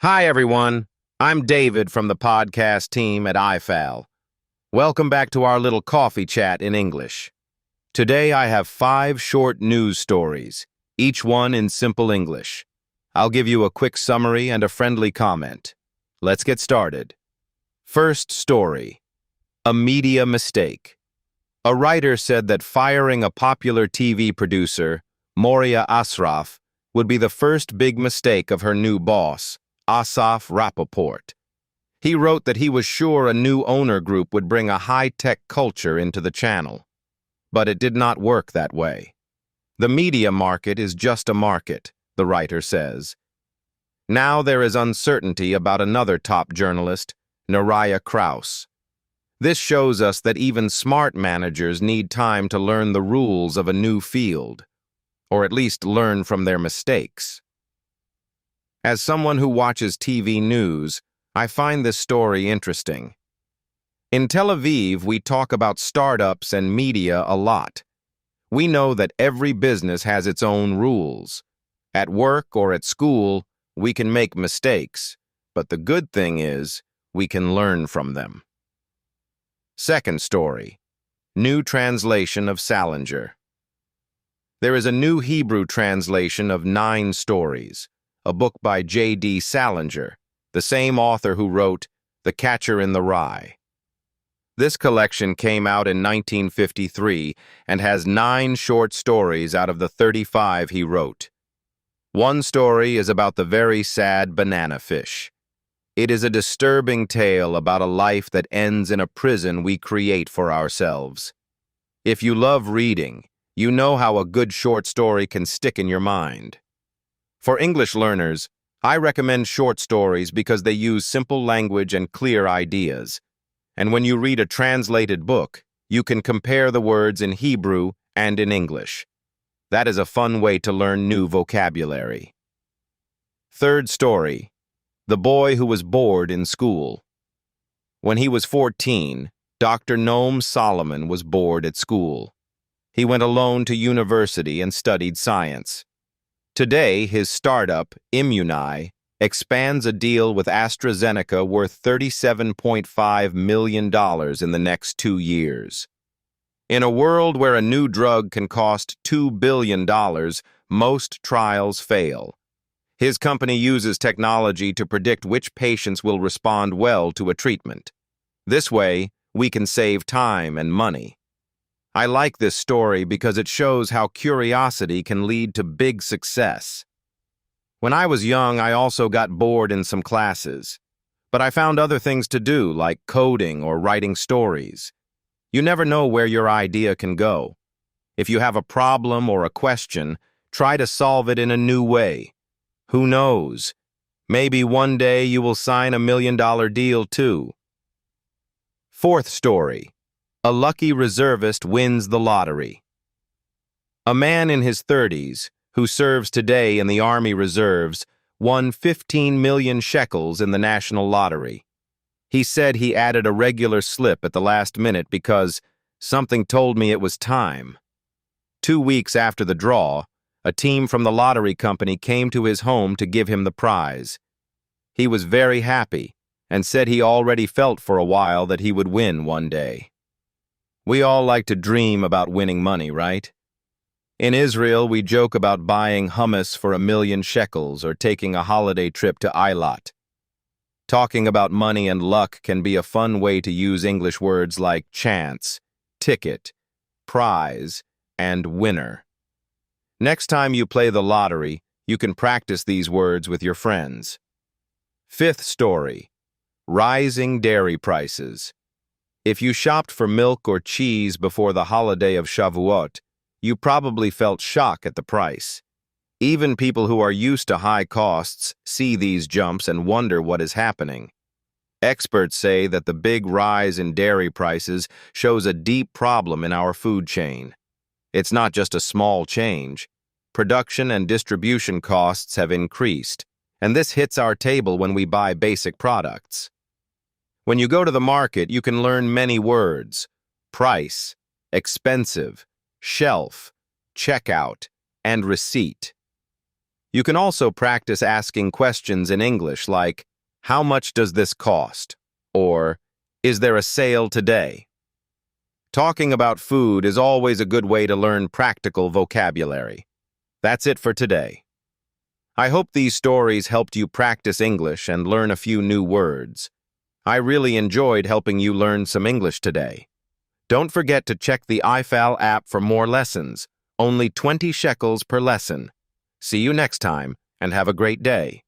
Hi, everyone. I'm David from the podcast team at I-Fal. Welcome back to our little coffee chat in English. Today I have 5 short news stories, each one in simple English. I'll give you a quick summary and a friendly comment. Let's get started. First story. A media mistake. A writer said that firing a popular TV producer, Moria Asraf, would be the first big mistake of her new boss, Asaf Rappaport. He wrote that he was sure a new owner group would bring a high-tech culture into the channel. But it did not work that way. The media market is just a market, the writer says. Now there is uncertainty about another top journalist, Naraya Kraus. This shows us that even smart managers need time to learn the rules of a new field, or at least learn from their mistakes. As someone who watches TV news, I find this story interesting. In Tel Aviv, we talk about startups and media a lot. We know that every business has its own rules. At work or at school, we can make mistakes, but the good thing is we can learn from them. Second story. New translation of Salinger. There is a new Hebrew translation of 9 stories, a book by J.D. Salinger, the same author who wrote The Catcher in the Rye. This collection came out in 1953 and has 9 short stories out of the 35 he wrote. One story is about the very sad banana fish. It is a disturbing tale about a life that ends in a prison we create for ourselves. If you love reading, you know how a good short story can stick in your mind. For English learners, I recommend short stories because they use simple language and clear ideas. And when you read a translated book, you can compare the words in Hebrew and in English. That is a fun way to learn new vocabulary. Third story. The boy who was bored in school. When he was 14, Dr. Noam Solomon was bored at school. He went alone to university and studied science. Today, his startup, Immuni, expands a deal with AstraZeneca worth $37.5 million in the next 2 years. In a world where a new drug can cost $2 billion, most trials fail. His company uses technology to predict which patients will respond well to a treatment. This way, we can save time and money. I like this story because it shows how curiosity can lead to big success. When I was young, I also got bored in some classes, but I found other things to do, like coding or writing stories. You never know where your idea can go. If you have a problem or a question, try to solve it in a new way. Who knows? Maybe one day you will sign a $1 million deal too. Fourth story. A lucky reservist wins the lottery. A man in his 30s, who serves today in the Army Reserves, won 15 million shekels in the national lottery. He said he added a regular slip at the last minute because something told me it was time. 2 weeks after the draw, a team from the lottery company came to his home to give him the prize. He was very happy and said he already felt for a while that he would win one day. We all like to dream about winning money, right? In Israel, we joke about buying hummus for 1 million shekels or taking a holiday trip to Eilat. Talking about money and luck can be a fun way to use English words like chance, ticket, prize, and winner. Next time you play the lottery, you can practice these words with your friends. Fifth story. Rising dairy prices. If you shopped for milk or cheese before the holiday of Shavuot, you probably felt shock at the price. Even people who are used to high costs see these jumps and wonder what is happening. Experts say that the big rise in dairy prices shows a deep problem in our food chain. It's not just a small change. Production and distribution costs have increased, and this hits our table when we buy basic products. When you go to the market, you can learn many words: price, expensive, shelf, checkout, and receipt. You can also practice asking questions in English like, "How much does this cost?" or "Is there a sale today?" Talking about food is always a good way to learn practical vocabulary. That's it for today. I hope these stories helped you practice English and learn a few new words. I really enjoyed helping you learn some English today. Don't forget to check the I-Fal app for more lessons. Only 20 shekels per lesson. See you next time, and have a great day.